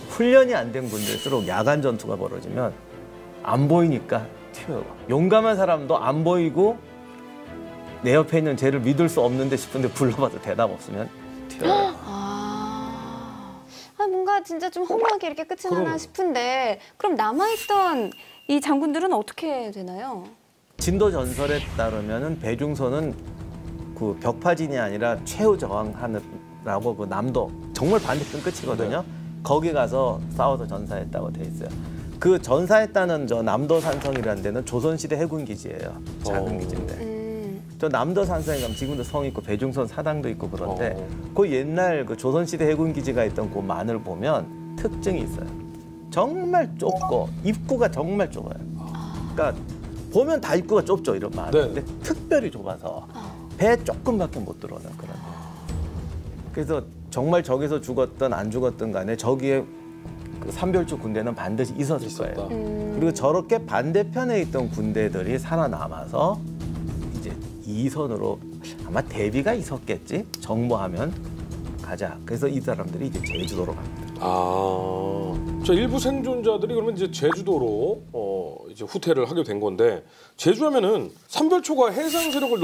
C: 훈련이 안 된 군대일수록 야간 전투가 벌어지면 안 보이니까 튀어요. 용감한 사람도 안 보이고 내 옆에 있는 쟤를 믿을 수 없는데 싶은데 불러봐도 대답 없으면 튀어요.
E: 뭔가 진짜 좀 허무하게 이렇게 끝이 나나 싶은데 그럼 남아있던 이 장군들은 어떻게 되나요?
C: 진도 전설에 따르면은 배중선은 그 벽파진이 아니라 최후 저항하느라고 그 남도 정말 반대편 끝이거든요. 거기 가서 싸워서 전사했다고 돼 있어요. 그 전사했다는 저 남도 산성이라는 데는 조선시대 해군 기지예요. 작은 기지인데. 저 남도 산성에 가면 지금도 성 있고 배중선 사당도 있고 그런데 그 옛날 그 조선시대 해군 기지가 있던 그 만을 보면 특징이 있어요. 정말 좁고 입구가 정말 좁아요. 그러니까 보면 다 입구가 좁죠 이런 만. 근데 특별히 좁아서 배 조금밖에 못 들어오는 그런. 그래서 정말 저기서 죽었든 안 죽었든 간에 저기에 그 삼별초 군대는 반드시 있었을 거예요. 그리고 저렇게 반대편에 있던 군대들이 살아남아서 이제 이선으로 아마 대비가 있었겠지. 정보하면 가자. 그래서 이 사람들이 이제 제주도로 갑니다.
D: 자, 일부 생존자들이 그러면 이제 제주도로 이제 후퇴를 하게 된 건데 제주하면은 삼별초가 해상 세력을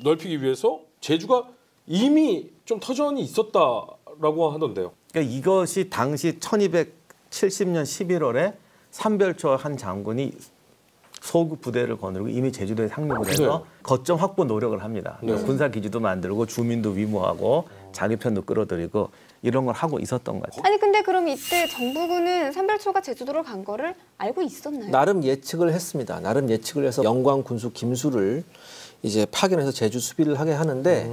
D: 넓히기 위해서 제주가 이미 좀 터전이 있었다라고 하던데요.
C: 그러니까 이것이 당시 1270년 11월에 삼별초 한 장군이 소급 부대를 거느리고 이미 제주도에 상륙을 해서 거점 확보 노력을 합니다. 군사 기지도 만들고 주민도 위모하고 자기 편도 끌어들이고 이런 걸 하고 있었던 거죠.
E: 아니 근데 그럼 이때 정부군은 삼별초가 제주도로 간 거를 알고 있었나요?
B: 나름 예측을 했습니다. 나름 예측을 해서 영광 군수 김수를 이제 파견해서 제주 수비를 하게 하는데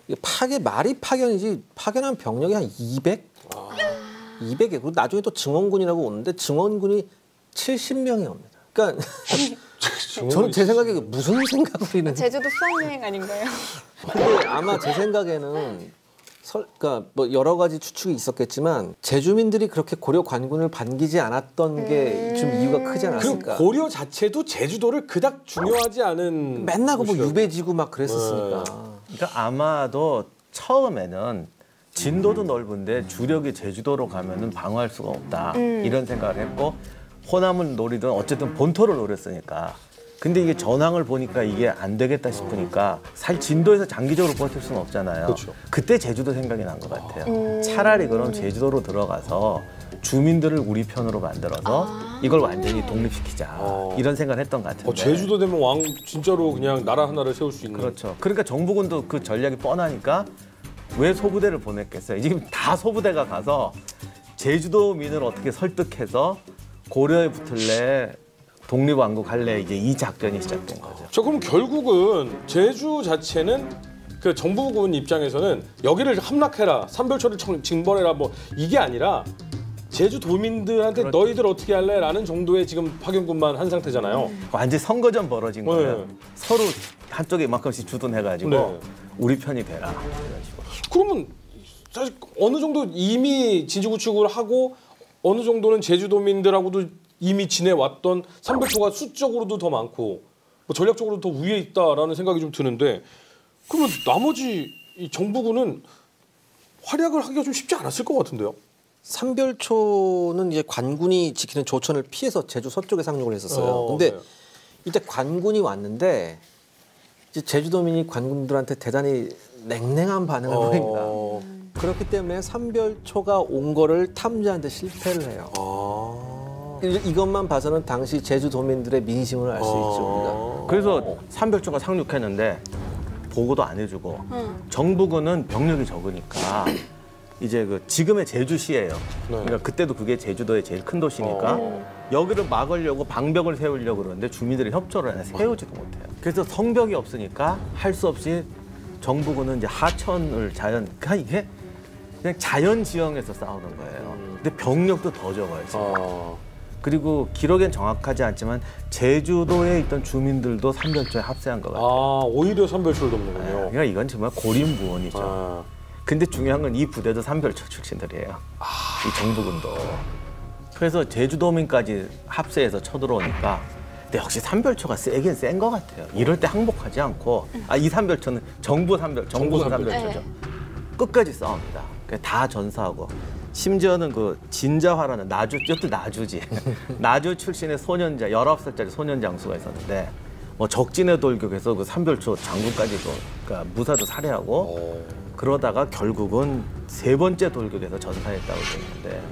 B: 이게 말이 파견이지 파견한 병력이 한 200? 200에 그리고 나중에 또 증원군이라고 오는데 증원군이 70명이 옵니다. 그러니까 저는 제 생각에 무슨 생각을 하는
E: 제주도 수학여행 아닌가요?
B: 근데 아마 제 생각에는 그러니까 뭐 여러 가지 추측이 있었겠지만 제주민들이 그렇게 고려 관군을 반기지 않았던 게 좀 이유가 크지 않았을까.
D: 그 고려 자체도 제주도를 그닥 중요하지 않은
B: 맨날 뭐 유배지고 막 그랬었으니까.
C: 그러니까 아마도 처음에는 진도도 넓은데 주력이 제주도로 가면은 방어할 수가 없다 이런 생각을 했고 호남을 노리든 어쨌든 본토를 노렸으니까. 근데 이게 전황을 보니까 이게 안 되겠다 싶으니까 사실 진도에서 장기적으로 버틸 수는 없잖아요.
D: 그렇죠.
C: 그때 제주도 생각이 난 것 같아요. 차라리 그럼 제주도로 들어가서 주민들을 우리 편으로 만들어서 이걸 완전히 독립시키자 이런 생각을 했던 것 같은데.
D: 제주도 되면 진짜로 그냥 나라 하나를 세울 수 있는.
C: 그렇죠. 그러니까 정부군도 그 전략이 뻔하니까 왜 소부대를 보냈겠어요. 지금 다 소부대가 가서 제주도민을 어떻게 설득해서 고려에 붙을래, 독립왕국할래, 이제 이 작전이 시작된 거죠.
D: 자, 그럼 결국은 제주 자체는 그 정부군 입장에서는 여기를 함락해라, 삼별초를 징벌해라, 뭐 이게 아니라 제주 도민들한테
C: 그렇죠.
D: 너희들 어떻게 할래?라는 정도의 지금 파견군만 한 상태잖아요.
C: 완전 선거전 벌어진 거예요.
D: 네.
C: 서로 한쪽에 이만큼씩 주둔해가지고
D: 네.
C: 우리 편이 되라. 이런 식으로.
D: 그러면 사실 어느 정도 이미 진지구축을 하고 어느 정도는 제주도민들하고도 이미 지내왔던 삼별초가 수적으로도 더 많고 뭐 전략적으로도 더 위에 있다라는 생각이 좀 드는데 그러면 나머지 이 정부군은 활약을 하기가 좀 쉽지 않았을 것 같은데요.
B: 삼별초는 이제 관군이 지키는 조천을 피해서 제주 서쪽에 상륙을 했었어요. 근데
D: 네.
B: 이때 관군이 왔는데 이제 제주도민이 관군들한테 대단히 냉랭한 반응을 보입니다. 그렇기 때문에 삼별초가 온 거를 탐지하는데 실패를 해요. 이것만 봐서는 당시 제주도민들의 민심을 알 수 있죠. 우리가.
C: 그래서 삼별초가 상륙했는데 보고도 안 해주고 정부군은 병력이 적으니까 이제 그 지금의 제주시예요. 그러니까 그때도 그게 제주도의 제일 큰 도시니까 여기를 막으려고 방벽을 세우려고 그러는데 주민들이 협조를 안 해 세우지도 못해요. 그래서 성벽이 없으니까 할 수 없이 정부군은 이제 하천을 그러니까 이게 그냥 자연 지형에서 싸우는 거예요. 근데 병력도 더 적어요. 지금. 그리고 기록엔 정확하지 않지만 제주도에 있던 주민들도 삼별초에 합세한 것 같아요.
D: 오히려 삼별초를 돕는군요.
C: 그러니까 이건 정말 고림무원이죠. 근데 중요한 건 이 부대도 삼별초 출신들이에요. 이 정부군도. 그래서 제주도민까지 합세해서 쳐들어오니까 근데 역시 삼별초가 세긴 센 것 같아요. 이럴 때 항복하지 않고 이 삼별초는 정부군 삼별초죠. 끝까지 싸웁니다. 다 전사하고 심지어는 그 진자화라는 이것도 나주지. 나주 출신의 소년자 19살짜리 소년 장수가 있었는데 뭐 적진의 돌격에서 그 삼별초 장군까지도 그러니까 무사도 살해하고 그러다가 결국은 3번째 돌격에서 전사했다고 되는데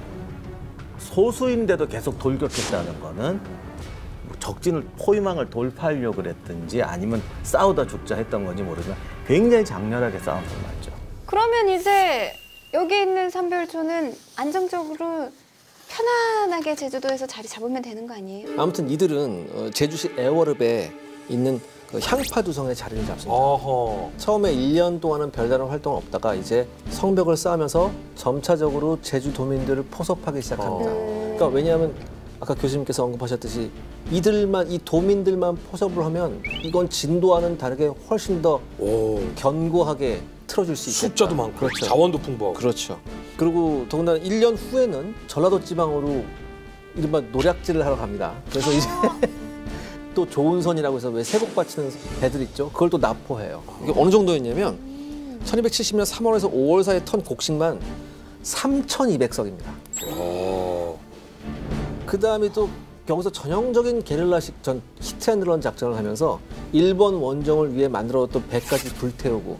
C: 소수인데도 계속 돌격했다는 거는 적진을 포위망을 돌파하려고 그랬든지 아니면 싸우다 죽자 했던 건지 모르지만 굉장히 장렬하게 싸운 건 맞죠.
E: 그러면 이제 여기 있는 삼별초는 안정적으로 편안하게 제주도에서 자리 잡으면 되는 거 아니에요?
B: 아무튼 이들은 제주시 애월읍에 있는 그 향파두성에 자리를 잡습니다. 처음에 1년 동안은 별다른 활동은 없다가 이제 성벽을 쌓으면서 점차적으로 제주도민들을 포섭하기 시작합니다. 그러니까 왜냐하면 아까 교수님께서 언급하셨듯이 이 도민들만 포섭을 하면 이건 진도와는 다르게 훨씬 더 견고하게 틀어줄 수 있겠다.
D: 숫자도 많고
B: 그렇죠.
D: 자원도 풍부하고.
B: 그렇죠. 그리고 더군다나 1년 후에는 전라도 지방으로 이른바 노략질을 하러 갑니다. 그래서 이제 또 조은선이라고 해서 왜 세복 바치는 배들 있죠. 그걸 또 납포해요. 이게 어느 정도였냐면 1270년 3월에서 5월 사이에 턴 곡식만 3,200석입니다. 그 다음에 또 여기서 전형적인 게릴라식 히트앤런 작전을 하면서 일본 원정을 위해 만들어뒀던 배까지 불태우고.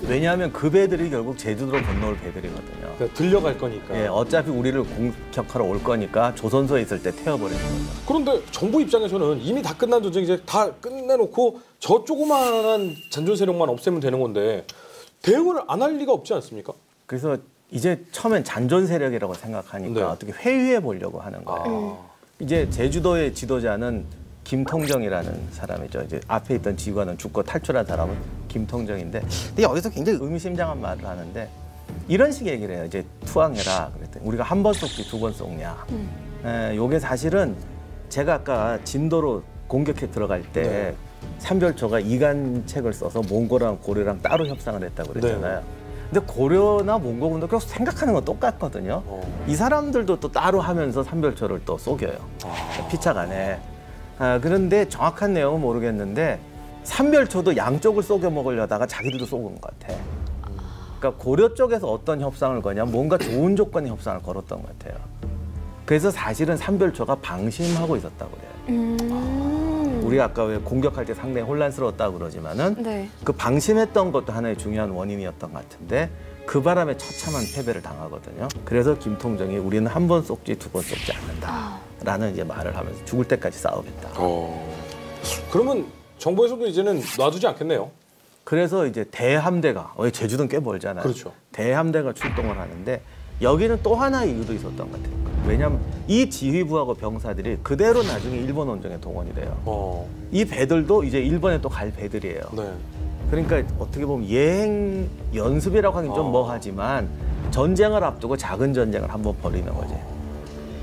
C: 왜냐하면 그 배들이 결국 제주도로 건너올 배들이거든요.
D: 그러니까 들려갈 거니까.
C: 예, 어차피 우리를 공격하러 올 거니까 조선소에 있을 때 태워버리는 거죠.
D: 그런데 정부 입장에서는 이미 다 끝난 전쟁 이제 다 끝내놓고 저 조그마한 잔존 세력만 없애면 되는 건데 대응을 안 할 리가 없지 않습니까?
C: 그래서 이제 처음엔 잔존 세력이라고 생각하니까
D: 네.
C: 어떻게 회유해 보려고 하는 거예요. 이제 제주도의 지도자는 김통정이라는 사람이죠. 이제 앞에 있던 지휘관은 죽고 탈출한 사람은 김통정인데, 근데 여기서 굉장히 의미심장한 말을 하는데 이런 식의 얘기를 해요. 이제 투항해라 그랬더니 우리가 한 번 쏘지 2번 쏘냐. 요게 사실은 제가 아까 진도로 공격해 들어갈 때 삼별초가 이간책을 써서 몽고랑 고려랑 따로 협상을 했다고 그랬잖아요. 근데 고려나 몽고군도 계속 생각하는 건 똑같거든요. 이 사람들도 또 따로 하면서 삼별초를 또 속여요. 피착 안에. 그런데 정확한 내용은 모르겠는데 삼별초도 양쪽을 속여 먹으려다가 자기들도 속은 것 같아. 그러니까 고려 쪽에서 어떤 협상을 거냐, 뭔가 좋은 조건의 협상을 걸었던 것 같아요. 그래서 사실은 삼별초가 방심하고 있었다고 그래요. 우리 아까 왜 공격할 때 상당히 혼란스러웠다고 그러지만은
E: 네.
C: 그 방심했던 것도 하나의 중요한 원인이었던 것 같은데 그 바람에 처참한 패배를 당하거든요. 그래서 김통정이 우리는 한 번 쏘지 두 번 쏘지 않는다라는 이제 말을 하면서 죽을 때까지 싸우겠다.
D: 그러면 정부에서도 이제는 놔두지 않겠네요.
C: 그래서 이제 대함대가 제주도는 꽤 멀잖아요.
D: 그렇죠.
C: 대함대가 출동을 하는데 여기는 또 하나의 이유도 있었던 것 같아요. 왜냐하면 이 지휘부하고 병사들이 그대로 나중에 일본 원정에 동원이 돼요. 이 배들도 이제 일본에 또 갈 배들이에요.
D: 네.
C: 그러니까 어떻게 보면 예행 연습이라고 하긴 좀 뭐하지만 전쟁을 앞두고 작은 전쟁을 한번 벌이는 거지.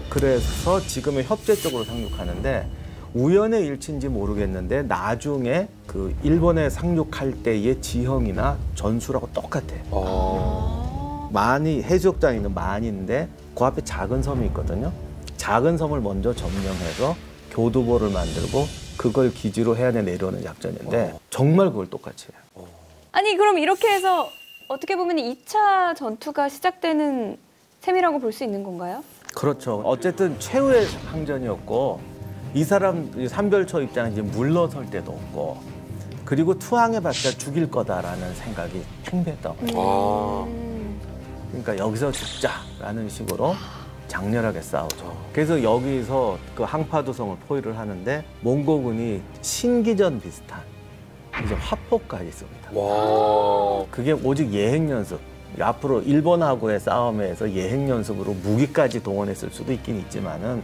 C: 그래서 지금의 협재 쪽으로 상륙하는데 우연의 일치인지 모르겠는데 나중에 그 일본에 상륙할 때의 지형이나 전술하고 똑같아요. 많이 해수욕장에 있는 만인데 그 앞에 작은 섬이 있거든요. 작은 섬을 먼저 점령해서 교두보를 만들고 그걸 기지로 해안에 내려오는 작전인데 정말 그걸 똑같이 해요.
E: 아니 그럼 이렇게 해서 어떻게 보면 2차 전투가 시작되는 셈이라고 볼 수 있는 건가요?
C: 그렇죠. 어쨌든 최후의 항전이었고 이 사람 삼별초 입장에 이제 물러설 데도 없고 그리고 투항해봤자 죽일 거다라는 생각이 팽배했던 거예요. 그러니까 여기서 죽자라는 식으로 장렬하게 싸우죠. 그래서 여기서 그 항파도성을 포위를 하는데 몽고군이 신기전 비슷한 이제 화포까지 씁니다.
D: 와.
C: 그게 오직 예행 연습. 앞으로 일본하고의 싸움에서 예행 연습으로 무기까지 동원했을 수도 있긴 있지만은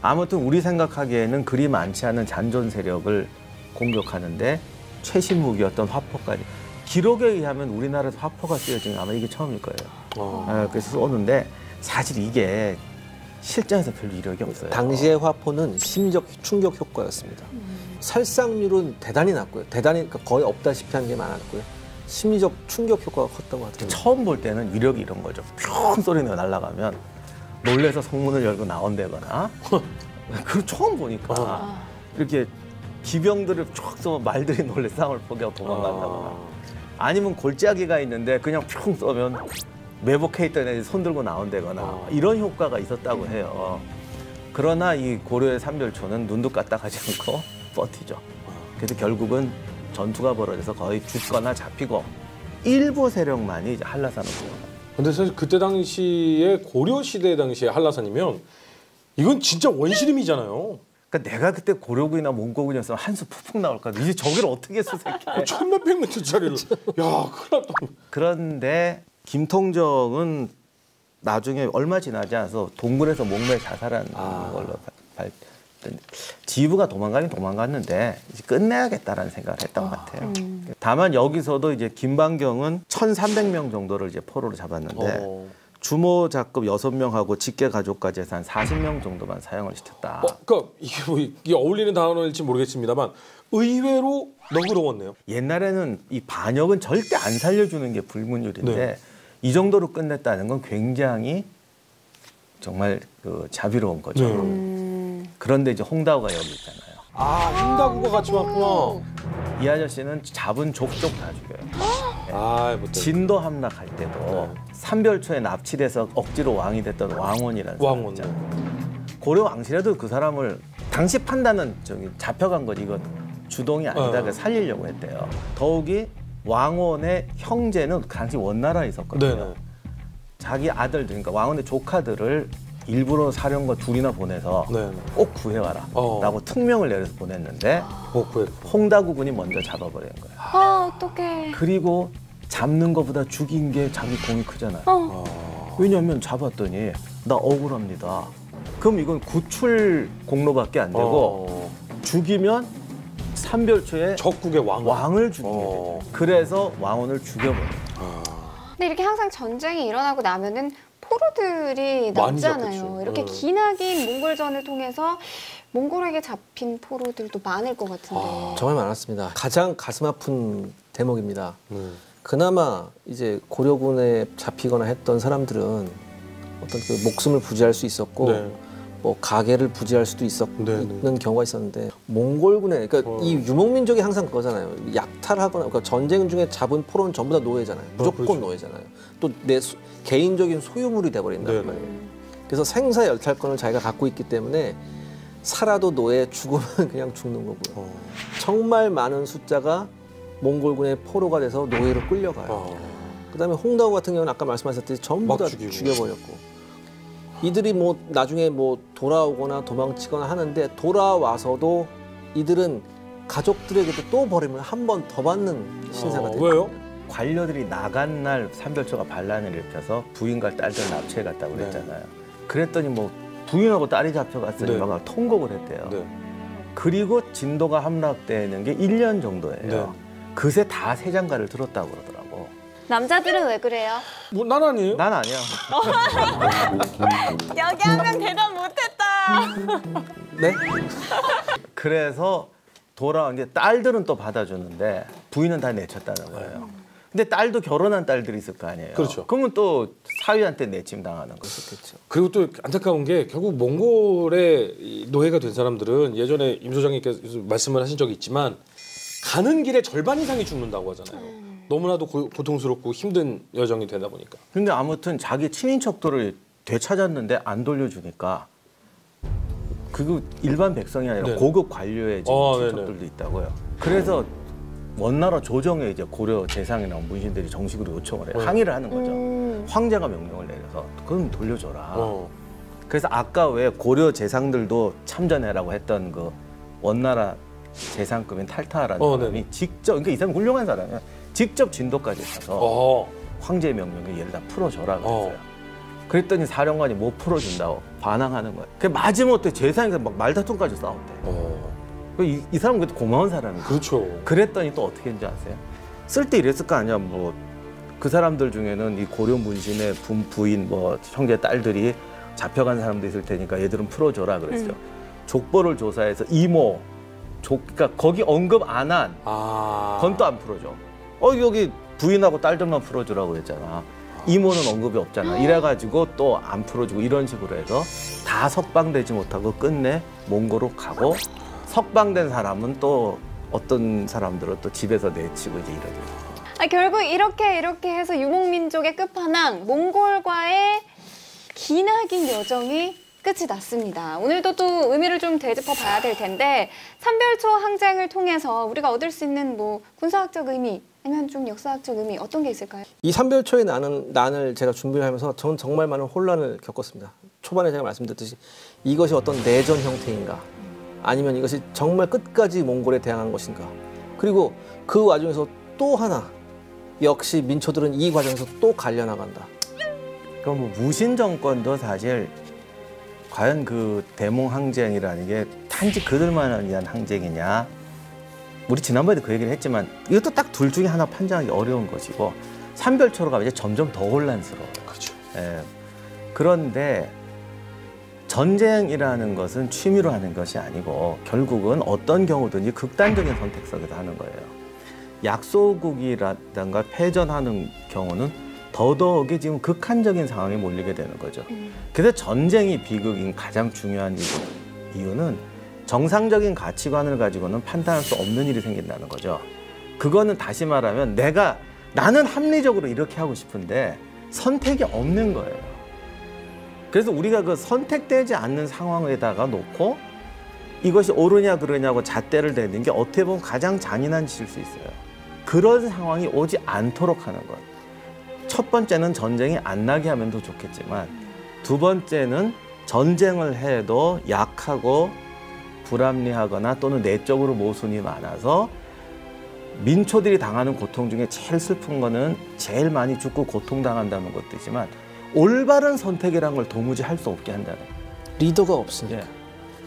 C: 아무튼 우리 생각하기에는 그리 많지 않은 잔존 세력을 공격하는데 최신 무기였던 화포까지. 기록에 의하면 우리나라에서 화포가 쓰여진 아마 이게 처음일 거예요. 그래서 쏘는데 사실 이게 실전에서 별로 이력이 없어요.
B: 당시의 화포는 심적 충격 효과였습니다. 살상률은 대단히 낮고요. 대단히 그러니까 거의 없다시피 한 게 많았고요. 심리적 충격 효과가 컸던 것 같아요.
C: 처음 볼 때는 위력이 이런 거죠. 뿅 소리가 날아가면 놀래서 성문을 열고 나온다거나 그걸 처음 보니까 이렇게 기병들을 쫙 쏘면 말들이 놀래 싸움을 포기하고 도망간다거나 아니면 골짜기가 있는데 그냥 뿅 쏘면 매복해 있던 애들이 손 들고 나온다거나 이런 효과가 있었다고 해요. 그러나 이 고려의 삼별초는 눈도 까딱하지 않고 버티죠. 그래서 결국은 전투가 벌어져서 거의 죽거나 잡히고 일부 세력만이 이제 한라산으로 들어가요.
D: 근데 사실 그때 당시에 고려 시대 당시에 한라산이면 이건 진짜 원시림이잖아요.
C: 그러니까 내가 그때 고려군이나 몽고군이었으면 한수 푹푹 나올 거야. 이제 저기를 어떻게 수색해?
D: 1,몇백 미터짜리를. 야, 큰일 났다.
C: 그런데 김통정은 나중에 얼마 지나지 않아서 동굴에서 목매 자살한 걸로 지휘부가 도망가긴 도망갔는데 이제 끝내야겠다라는 생각을 했던 것 같아요. 다만 여기서도 이제 김반경은 1,300명 정도를 이제 포로로 잡았는데 주모 작급 6명하고 직계 가족까지 해서 한 40명 정도만 사형을 시켰다.
D: 그러니까 이게 뭐 이게 어울리는 단어일지 모르겠습니다만 의외로 너그러웠네요.
C: 옛날에는 이 반역은 절대 안 살려주는 게 불문율인데
D: 네.
C: 이 정도로 끝냈다는 건 굉장히 정말 그 자비로운 거죠. 그런데 이제 홍다우가 여기 있잖아요.
D: 홍다구가 같이 왔구나.
C: 이 아저씨는 잡은 족족 다 죽여요.
D: 못
C: 진도 함락할 때도 삼별초에 납치돼서 억지로 왕이 됐던 왕원이라는 사람 있잖아요. 고려 왕실에도 그 사람을 당시 판단은 저기 잡혀간 거지 이건 주동이 아니다. 그래서 살리려고 했대요. 더욱이 왕원의 형제는 당시 원나라에 있었거든요.
D: 네네.
C: 자기 아들들, 그러니까 왕원의 조카들을 일부러 사령과 둘이나 보내서
D: 네네.
C: 꼭 구해와라 라고 특명을 내려서 보냈는데 홍다구군이 먼저 잡아버린 거예요.
E: 어떡해.
C: 그리고 잡는 것보다 죽인 게 자기 공이 크잖아요. 왜냐하면 잡았더니 나 억울합니다. 그럼 이건 구출 공로밖에 안 되고 죽이면 삼별초에
D: 적국의
C: 왕을 죽이게 돼요. 그래서 왕원을 죽여버려요.
E: 근데 이렇게 항상 전쟁이 일어나고 나면은 포로들이 남잖아요. 이렇게 기나긴 몽골전을 통해서 몽골에게 잡힌 포로들도 많을 것 같은데.
B: 정말 많았습니다. 가장 가슴 아픈 대목입니다. 그나마 이제 고려군에 잡히거나 했던 사람들은 어떤 그 목숨을 부지할 수 있었고 뭐 가게를 부지할 수도 있는 경우가 있었는데 몽골군에 그러니까 이 유목민족이 항상 그거잖아요. 약탈하거나 그러니까 전쟁 중에 잡은 포로는 전부 다 노예잖아요. 무조건 그렇죠. 노예잖아요. 또 내 개인적인 소유물이 돼버린단 말이에요. 그래서 생사열탈권을 자기가 갖고 있기 때문에 살아도 노예, 죽으면 그냥 죽는 거고요. 정말 많은 숫자가 몽골군의 포로가 돼서 노예로 끌려가요. 그다음에 홍다오 같은 경우는 아까 말씀하셨듯이 전부 다 죽여버렸고 이들이 뭐 나중에 뭐 돌아오거나 도망치거나 하는데 돌아와서도 이들은 가족들에게도 또 버림을 한 번 더 받는 신세가 돼요.
D: 왜요?
C: 관료들이 나간 날 삼별초가 반란을 일으켜서 부인과 딸들 납치해 갔다고 그랬잖아요. 그랬더니 뭐 부인하고 딸이 잡혀갔으니 막 통곡을 했대요. 그리고 진도가 함락되는 게 1년 정도예요. 그새 다 세장가를 들었다고 그러더라고.
E: 남자들은 왜 그래요?
D: 뭐 난 아니에요?
C: 난 아니야.
E: 여기 한 명 대답 못했다.
B: 네?
C: 그래서 돌아온 게 딸들은 또 받아줬는데 부인은 다 내쳤다는 거예요. 근데 딸도 결혼한 딸들이 있을 거 아니에요.
D: 그렇죠.
C: 그러면 또 사위한테 내침 당하는 거겠죠.
D: 그리고 또 안타까운 게 결국 몽골의 이 노예가 된 사람들은 예전에 임 소장님께서 말씀을 하신 적이 있지만 가는 길에 절반 이상이 죽는다고 하잖아요. 너무나도 고통스럽고 힘든 여정이 되다 보니까.
C: 근데 아무튼 자기 친인척들을 되찾았는데 안 돌려주니까 그거 일반 백성이 아니라
D: 네네.
C: 고급 관료의 친척들도 있다고요. 그래서 원나라 조정에 이제 고려 재상에 나온 문신들이 정식으로 요청을 해요. 항의를 하는 거죠. 황제가 명령을 내려서 그럼 돌려줘라. 그래서 아까 왜 고려 재상들도 참전해라고 했던 그 원나라 재상급인 탈타라는 사람이 직접, 그러니까 이 사람이 훌륭한 사람이야. 직접 진도까지 가서 황제의 명령에 얘를 다 풀어줘라 그랬어요. 그랬더니 사령관이 못 풀어준다고 반항하는 거예요. 그 마지못해 재상에서 막 말다툼까지 싸웠대. 이 사람은 그래도 고마운 사람이죠.
D: 그렇죠.
C: 그랬더니 또 어떻게 했는지 아세요? 쓸 때 이랬을 거 아니야. 뭐 그 사람들 중에는 이 고려 문신의 부인, 뭐 형제 딸들이 잡혀간 사람도 있을 테니까 얘들은 풀어줘라 그랬어요. 족보를 조사해서 이모, 그러니까 거기 언급 안 한 그건 또 안 풀어줘. 여기 부인하고 딸들만 풀어주라고 그랬잖아. 이모는 언급이 없잖아. 이래가지고 또 안 풀어주고 이런 식으로 해서 다 석방되지 못하고 끝내 몽골로 가고 석방된 사람은 또 어떤 사람들은 또 집에서 내치고 이제 이러죠.
E: 결국 이렇게 해서 유목민족의 끝판왕 몽골과의 기나긴 여정이 끝이 났습니다. 오늘도 또 의미를 좀 되짚어 봐야 될 텐데 삼별초 항쟁을 통해서 우리가 얻을 수 있는 뭐 군사학적 의미 아니면 좀 역사학적 의미 어떤 게 있을까요?
B: 이 삼별초의 난을 제가 준비를 하면서 저는 정말 많은 혼란을 겪었습니다. 초반에 제가 말씀드렸듯이 이것이 어떤 내전 형태인가 아니면 이것이 정말 끝까지 몽골에 대항한 것인가. 그리고 그 와중에서 또 하나 역시 민초들은 이 과정에서 또 갈려나간다.
C: 그럼 뭐 무신 정권도 사실 과연 그 대몽 항쟁이라는 게 단지 그들만을 위한 항쟁이냐. 우리 지난번에도 그 얘기를 했지만 이것도 딱 둘 중에 하나 판단하기 어려운 것이고 삼별초로 가면 이제 점점 더 혼란스러워요.
D: 그렇죠.
C: 예. 그런데 전쟁이라는 것은 취미로 하는 것이 아니고 결국은 어떤 경우든지 극단적인 선택 속에서 하는 거예요. 약소국이라든가 패전하는 경우는 더더욱이 지금 극한적인 상황에 몰리게 되는 거죠. 그래서 전쟁이 비극인 가장 중요한 이유는 정상적인 가치관을 가지고는 판단할 수 없는 일이 생긴다는 거죠. 그거는 다시 말하면 나는 합리적으로 이렇게 하고 싶은데 선택이 없는 거예요. 그래서 우리가 그 선택되지 않는 상황에다가 놓고 이것이 옳으냐 그러냐고 잣대를 대는 게 어떻게 보면 가장 잔인한 짓일 수 있어요. 그런 상황이 오지 않도록 하는 것. 첫 번째는 전쟁이 안 나게 하면 더 좋겠지만 두 번째는 전쟁을 해도 약하고 불합리하거나 또는 내적으로 모순이 많아서 민초들이 당하는 고통 중에 제일 슬픈 거는 제일 많이 죽고 고통당한다는 것도 있지만 올바른 선택이라는 걸 도무지 할 수 없게 한다는 거예요.
B: 리더가 없으니까.
C: 예.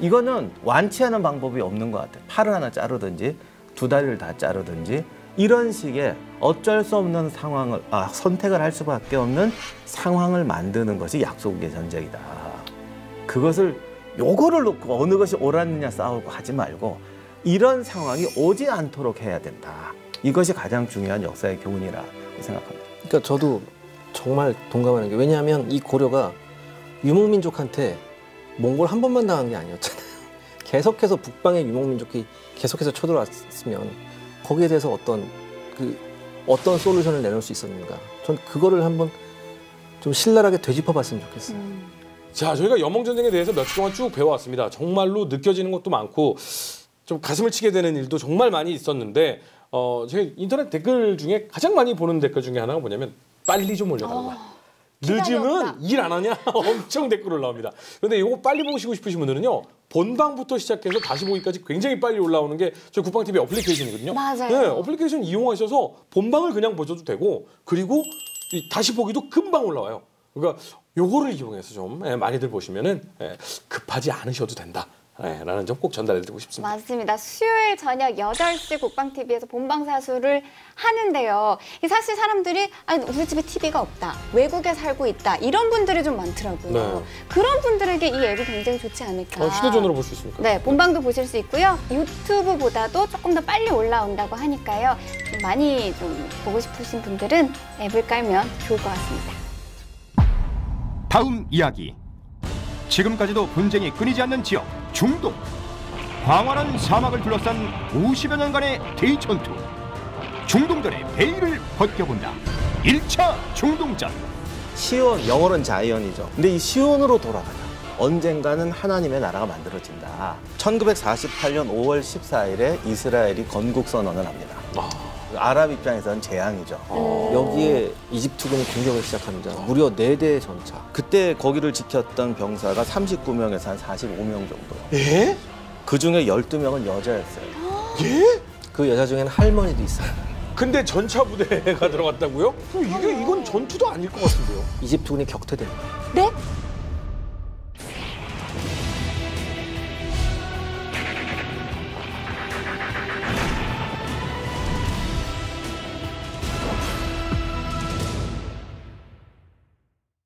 C: 이거는 완치하는 방법이 없는 것 같아요. 팔을 하나 자르든지 두 다리를 다 자르든지 이런 식의 어쩔 수 없는 상황을 선택을 할 수밖에 없는 상황을 만드는 것이 약소국의 전쟁이다. 그것을 요거를 놓고 어느 것이 옳았느냐 싸우고 하지 말고 이런 상황이 오지 않도록 해야 된다. 이것이 가장 중요한 역사의 교훈이라고 생각합니다.
B: 그러니까 저도 정말 동감하는 게 왜냐하면 이 고려가 유목민족한테 몽골 한 번만 당한 게 아니었잖아요. 계속해서 북방의 유목민족이 계속해서 쳐들어왔으면 거기에 대해서 어떤 솔루션을 내놓을 수 있었는가. 전 그거를 한번 좀 신랄하게 되짚어봤으면 좋겠어요.
D: 자, 저희가 여몽전쟁에 대해서 며칠 동안 쭉 배워왔습니다. 정말로 느껴지는 것도 많고 좀 가슴을 치게 되는 일도 정말 많이 있었는데 제가 인터넷 댓글 중에 가장 많이 보는 댓글 중에 하나가 뭐냐면 빨리 좀 올려달라. 늦으면 일 안 하냐? 엄청 댓글 올라옵니다. 그런데 이거 빨리 보시고 싶으신 분들은요. 본방부터 시작해서 다시 보기까지 굉장히 빨리 올라오는 게 저희 국방TV 어플리케이션이거든요.
E: 맞아요.
D: 네, 어플리케이션 이용하셔서 본방을 그냥 보셔도 되고 그리고 다시 보기도 금방 올라와요. 그러니까 요거를 이용해서 좀 많이들 보시면은 급하지 않으셔도 된다. 라는 점 꼭 전달해드리고 싶습니다.
E: 맞습니다. 수요일 저녁 8시 국방TV에서 본방사수를 하는데요. 사실 사람들이 아니 우리 집에 TV가 없다. 외국에 살고 있다. 이런 분들이 좀 많더라고요.
D: 네.
E: 그런 분들에게 이 앱이 굉장히 좋지 않을까.
D: 휴대전화로 볼 수 있습니까?
E: 네, 본방도 보실 수 있고요. 유튜브보다도 조금 더 빨리 올라온다고 하니까요. 좀 많이 좀 보고 싶으신 분들은 앱을 깔면 좋을 것 같습니다.
A: 다음 이야기. 지금까지도 분쟁이 끊이지 않는 지역 중동. 광활한 사막을 둘러싼 50여 년간의 대전투. 중동전의 베일을 벗겨본다. 1차 중동전.
C: 시온, 영어로는 자이언이죠. 근데 이 시온으로 돌아가자. 언젠가는 하나님의 나라가 만들어진다. 1948년 5월 14일에 이스라엘이 건국 선언을 합니다. 아랍 입장에서는 재앙이죠.
B: 여기에 이집트군이 공격을 시작합니다. 무려 4대의 전차.
C: 그때 거기를 지켰던 병사가 39명에서 한 45명 정도.
D: 예?
C: 그 중에 12명은 여자였어요.
D: 예?
B: 그 여자 중에는 할머니도 있어요.
D: 근데 전차 부대가 들어갔다고요? 그럼 이건 전투도 아닐 것 같은데요?
B: 이집트군이 격퇴됩니다.
E: 네?